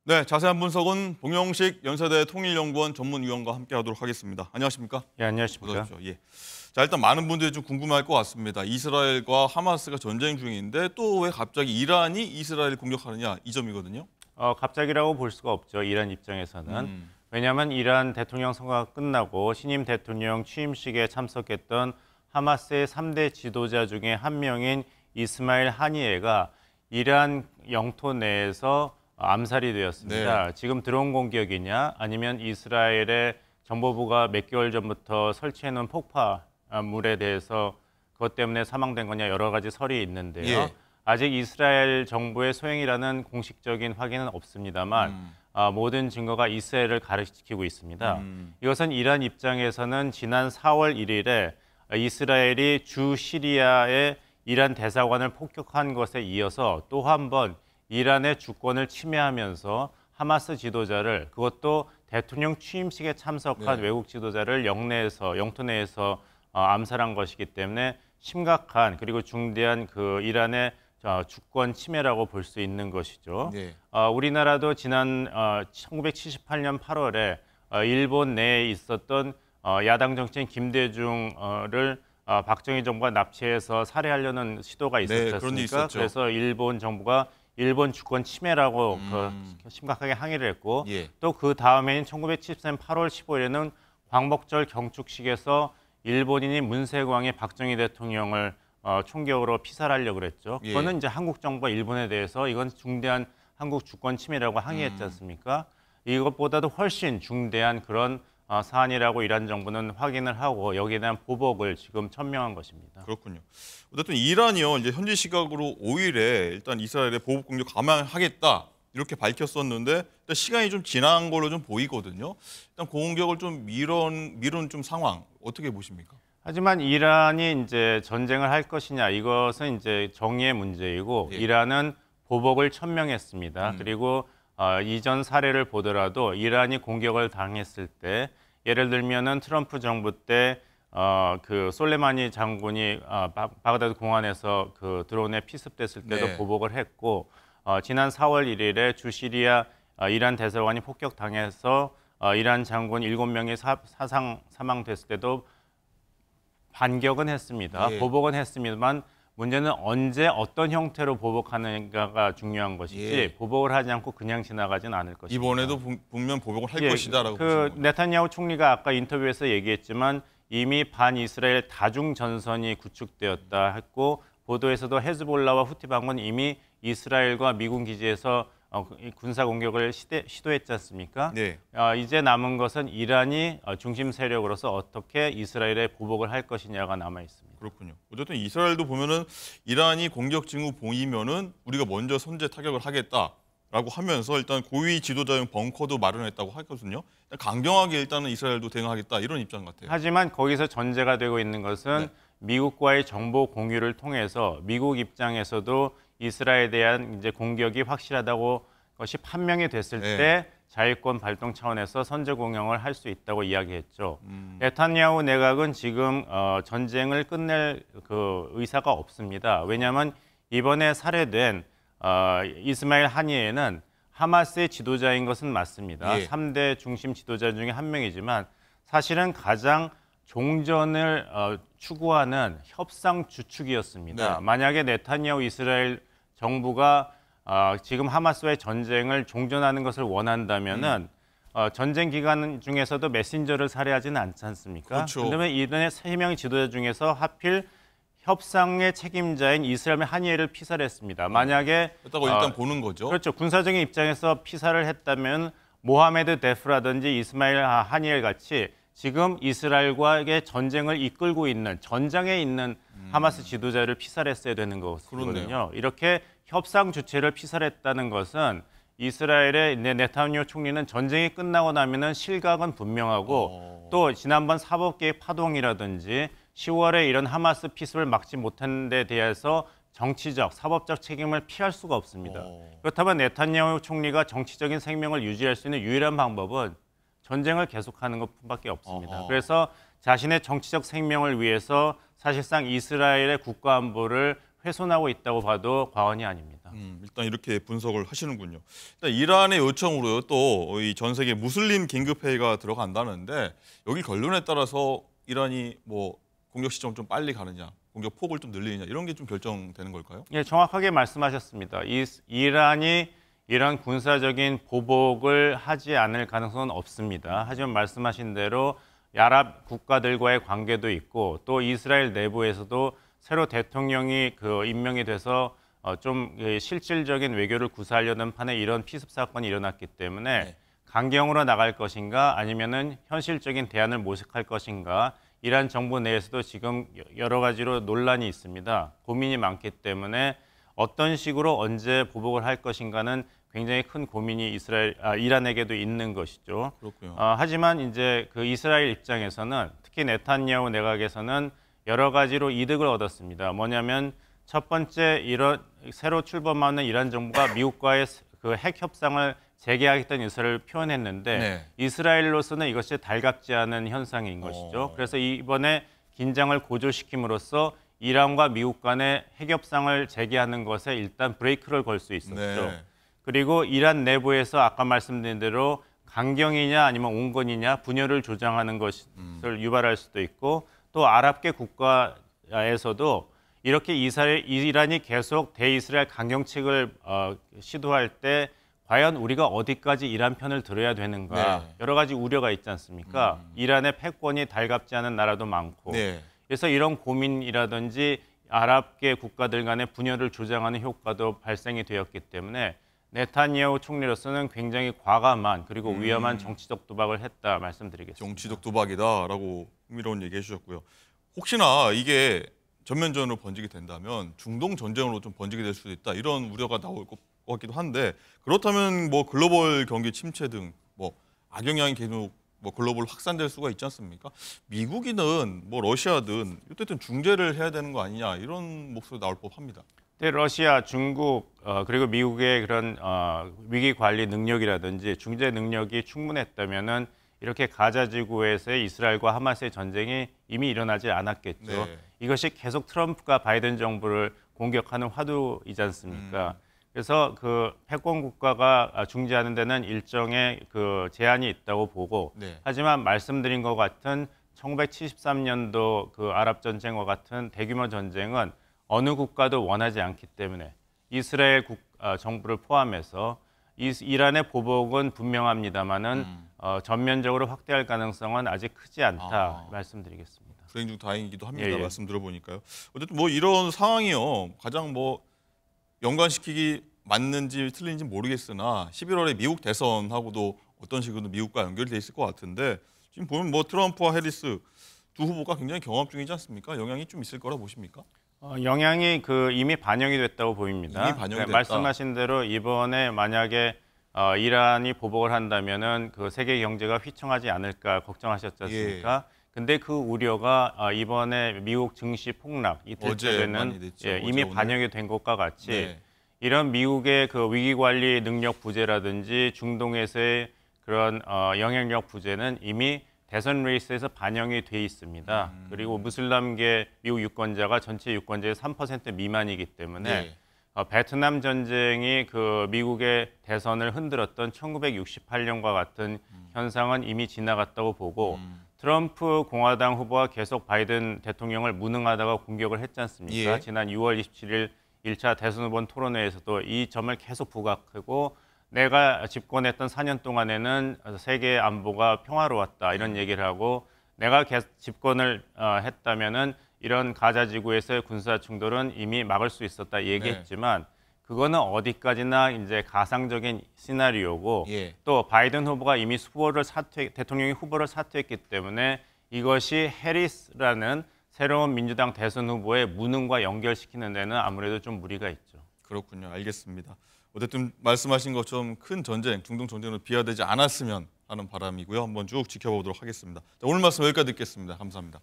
네, 자세한 분석은 봉영식 연세대 통일연구원 전문위원과 함께하도록 하겠습니다. 안녕하십니까? 예, 안녕하십니까? 어서 오십시오. 예. 자, 일단 많은 분들이 좀 궁금할 것 같습니다. 이스라엘과 하마스가 전쟁 중인데 또 왜 갑자기 이란이 이스라엘을 공격하느냐 이 점이거든요. 갑자기라고 볼 수가 없죠. 이란 입장에서는. 왜냐하면 이란 대통령 선거가 끝나고 신임 대통령 취임식에 참석했던 하마스의 3대 지도자 중에 한 명인 이스마일 하니에가 이란 영토 내에서 암살이 되었습니다. 네. 지금 드론 공격이냐 아니면 이스라엘의 정보부가 몇 개월 전부터 설치해놓은 폭파물에 대해서 그것 때문에 사망된 거냐 여러 가지 설이 있는데요. 예. 아직 이스라엘 정부의 소행이라는 공식적인 확인은 없습니다만 모든 증거가 이스라엘을 가리키고 있습니다. 이것은 이란 입장에서는 지난 4월 1일에 이스라엘이 주 시리아의 이란 대사관을 폭격한 것에 이어서 또 한 번 이란의 주권을 침해하면서 하마스 지도자를 그것도 대통령 취임식에 참석한 외국 지도자를 영토 내에서 암살한 것이기 때문에 심각한 그리고 중대한 그 이란의 주권 침해라고 볼 수 있는 것이죠. 네. 우리나라도 지난 1978년 8월에 일본 내에 있었던 야당 정치인 김대중을 박정희 정부가 납치해서 살해하려는 시도가 있었지 네, 그런 일이 않습니까? 있었죠. 그래서 일본 정부가 일본 주권 침해라고 심각하게 항의를 했고 예. 또 그 다음해인 1974년 8월 15일에는 광복절 경축식에서 일본인이 문세광이 박정희 대통령을 총격으로 피살하려고 그랬죠. 예. 그거는 이제 한국 정부가 일본에 대해서 이건 중대한 한국 주권 침해라고 항의했지 않습니까? 이것보다도 훨씬 중대한 그런 사안이라고 이란 정부는 확인을 하고 여기에 대한 보복을 지금 천명한 것입니다. 그렇군요. 어쨌든 이란이요, 이제 현지 시각으로 5일에 일단 이스라엘의 보복 공격 감행하겠다 이렇게 밝혔었는데 일단 시간이 좀 지난 걸로 좀 보이거든요. 일단 공격을 좀 미룬 좀 상황 어떻게 보십니까? 하지만 이란이 이제 전쟁을 할 것이냐 이것은 이제 정의의 문제이고 예. 이란은 보복을 천명했습니다. 그리고 이전 사례를 보더라도 이란이 공격을 당했을 때 예를 들면은 트럼프 정부 때 그 솔레마니 장군이 바그다드 공항에서 그 드론에 피습됐을 때도 네. 보복을 했고 지난 4월 1일에 주시리아 이란 대사관이 폭격당해서 이란 장군 7명이 사망됐을 때도 반격은 했습니다. 예. 보복은 했습니다만 문제는 언제 어떤 형태로 보복하는가가 중요한 것이지 예. 보복을 하지 않고 그냥 지나가진 않을 것입니다. 이번에도 분명 보복을 할 예, 것이다라고 그 보시는 거예요. 네타냐후 총리가 아까 인터뷰에서 얘기했지만 이미 반이스라엘 다중 전선이 구축되었다 했고 보도에서도 헤즈볼라와 후티 방은 이미 이스라엘과 미군 기지에서 군사 공격을 시도했지 않습니까? 네. 이제 남은 것은 이란이 중심 세력으로서 어떻게 이스라엘에 보복을 할 것이냐가 남아 있습니다. 그렇군요. 어쨌든 이스라엘도 보면은 이란이 공격 징후 보이면은 우리가 먼저 선제 타격을 하겠다라고 하면서 일단 고위 지도자용 벙커도 마련했다고 하거든요. 일단 강경하게 일단은 이스라엘도 대응하겠다 이런 입장 같아요. 하지만 거기서 전제가 되고 있는 것은 미국과의 정보 공유를 통해서 미국 입장에서도 이스라엘에 대한 이제 공격이 확실하다고 것이 판명이 됐을 때 자위권 발동 차원에서 선제 공격을 할 수 있다고 이야기했죠. 네타냐후 내각은 지금 전쟁을 끝낼 그 의사가 없습니다. 왜냐하면 이번에 살해된 이스마일 하니에는 하마스의 지도자인 것은 맞습니다. 예. 3대 중심 지도자 중에 한 명이지만 사실은 가장 종전을 추구하는 협상 주축이었습니다. 네. 만약에 네타냐후 이스라엘 정부가 지금 하마스와의 전쟁을 종전하는 것을 원한다면은 전쟁 기간 중에서도 메신저를 살해하지는 않지 않습니까? 그렇죠. 그런데 이번에 3명의 지도자 중에서 하필 협상의 책임자인 이스라엘 하니에를 피살했습니다. 만약에 그렇다고 일단 보는 거죠. 그렇죠. 군사적인 입장에서 피살을 했다면 모하메드 데프라든지 이스마일 하니엘 같이 지금 이스라엘과의 전쟁을 이끌고 있는 전장에 있는 하마스 지도자를 피살했어야 되는 것이거든요. 그렇네요. 이렇게 협상 주체를 피살했다는 것은 이스라엘의 네타냐후 총리는 전쟁이 끝나고 나면은 실각은 분명하고 또 지난번 사법개혁 파동이라든지 10월에 이런 하마스 피습을 막지 못한 데 대해서 정치적, 사법적 책임을 피할 수가 없습니다. 그렇다면 네타냐후 총리가 정치적인 생명을 유지할 수 있는 유일한 방법은 전쟁을 계속하는 것뿐밖에 없습니다. 그래서 자신의 정치적 생명을 위해서 사실상 이스라엘의 국가 안보를 훼손하고 있다고 봐도 과언이 아닙니다. 일단 이렇게 분석을 하시는군요. 일단 이란의 요청으로 또 이 전 세계 무슬림 긴급회의가 들어간다는데 여기 결론에 따라서 이란이 뭐 공격 시점 좀 빨리 가느냐, 공격 폭을 좀 늘리느냐 이런 게 좀 결정되는 걸까요? 예, 정확하게 말씀하셨습니다. 이란이 이런 군사적인 보복을 하지 않을 가능성은 없습니다. 하지만 말씀하신 대로 아랍 국가들과의 관계도 있고 또 이스라엘 내부에서도 새로 대통령이 임명이 돼서 좀 실질적인 외교를 구사하려는 판에 이런 피습 사건이 일어났기 때문에 네. 강경으로 나갈 것인가 아니면은 현실적인 대안을 모색할 것인가 이란 정부 내에서도 지금 여러 가지로 논란이 있습니다. 고민이 많기 때문에 어떤 식으로 언제 보복을 할 것인가는 굉장히 큰 고민이 이란에게도 있는 것이죠. 그렇고요. 하지만 이제 그 이스라엘 입장에서는 특히 네탄야후 내각에서는 여러 가지로 이득을 얻었습니다. 뭐냐면 첫 번째 이런 새로 출범하는 이란 정부가 미국과의 그 핵 협상을 재개하겠다는 의사를 표현했는데 네. 이스라엘로서는 이것이 달갑지 않은 현상인 것이죠. 그래서 이번에 긴장을 고조시킴으로써 이란과 미국 간의 핵 협상을 재개하는 것에 일단 브레이크를 걸 수 있었죠. 네. 그리고 이란 내부에서 아까 말씀드린 대로 강경이냐 아니면 온건이냐 분열을 조장하는 것을 유발할 수도 있고 또 아랍계 국가에서도 이렇게 이란이 계속 대이스라엘 강경책을 시도할 때 과연 우리가 어디까지 이란 편을 들어야 되는가 네. 여러 가지 우려가 있지 않습니까? 이란의 패권이 달갑지 않은 나라도 많고 네. 그래서 이런 고민이라든지 아랍계 국가들 간의 분열을 조장하는 효과도 발생이 되었기 때문에 네타냐후 총리로서는 굉장히 과감한 그리고 위험한 정치적 도박을 했다 말씀드리겠습니다. 정치적 도박이다라고 흥미로운 얘기 해주셨고요. 혹시나 이게 전면전으로 번지게 된다면 중동 전쟁으로 좀 번지게 될 수도 있다 이런 우려가 나올 것 같기도 한데 그렇다면 뭐 글로벌 경기 침체 등 뭐 악영향이 계속 뭐 글로벌 확산될 수가 있지 않습니까? 미국이든 뭐 러시아든 어쨌든 중재를 해야 되는 거 아니냐 이런 목소리 나올 법합니다. 네, 러시아, 중국 그리고 미국의 그런 위기 관리 능력이라든지 중재 능력이 충분했다면은 이렇게 가자 지구에서의 이스라엘과 하마스의 전쟁이 이미 일어나지 않았겠죠. 네. 이것이 계속 트럼프가 바이든 정부를 공격하는 화두이지 않습니까? 그래서 그 패권 국가가 중재하는 데는 일정의 그 제한이 있다고 보고 네. 하지만 말씀드린 것 같은 1973년도 그 아랍 전쟁과 같은 대규모 전쟁은 어느 국가도 원하지 않기 때문에 이스라엘 정부를 포함해서 이란의 보복은 분명합니다만은 전면적으로 확대할 가능성은 아직 크지 않다 말씀드리겠습니다. 불행 중 다행이기도 합니다. 예, 예. 말씀 들어보니까요. 어쨌든 뭐 이런 상황이요. 가장 뭐 연관시키기 맞는지 틀린지 모르겠으나 11월에 미국 대선하고도 어떤 식으로 미국과 연결돼 있을 것 같은데 지금 보면 뭐 트럼프와 해리스 두 후보가 굉장히 경합중이지 않습니까? 영향이 좀 있을 거라 보십니까? 영향이 이미 반영이 됐다고 보입니다. 이미 반영이 됐다. 말씀하신 대로 이번에 만약에 이란이 보복을 한다면은 그 세계 경제가 휘청하지 않을까 걱정하셨지 않습니까? 근데 그 우려가 이번에 미국 증시 폭락 어제 많이 이틀째는 됐죠. 이미 어제, 반영이 된 것과 같이 네. 이런 미국의 그 위기 관리 능력 부재라든지 중동에서의 그런 영향력 부재는 이미 대선 레이스에서 반영이 돼 있습니다. 그리고 무슬람계 미국 유권자가 전체 유권자의 3% 미만이기 때문에 네. 베트남 전쟁이 그 미국의 대선을 흔들었던 1968년과 같은 현상은 이미 지나갔다고 보고 트럼프 공화당 후보가 계속 바이든 대통령을 무능하다고 공격을 했지 않습니까? 예. 지난 6월 27일 1차 대선 후보 토론회에서도 이 점을 계속 부각하고 내가 집권했던 4년 동안에는 세계 안보가 평화로웠다 이런 얘기를 하고 내가 집권을 했다면은 이런 가자 지구에서의 군사 충돌은 이미 막을 수 있었다 얘기했지만 그거는 어디까지나 이제 가상적인 시나리오고 예. 또 바이든 후보가 이미 대통령이 후보를 사퇴했기 때문에 이것이 해리스라는 새로운 민주당 대선 후보의 무능과 연결시키는 데는 아무래도 좀 무리가 있죠. 그렇군요. 알겠습니다. 어쨌든 말씀하신 것처럼 큰 전쟁, 중동 전쟁으로 비화되지 않았으면 하는 바람이고요. 한번 쭉 지켜보도록 하겠습니다. 자, 오늘 말씀 여기까지 듣겠습니다. 감사합니다.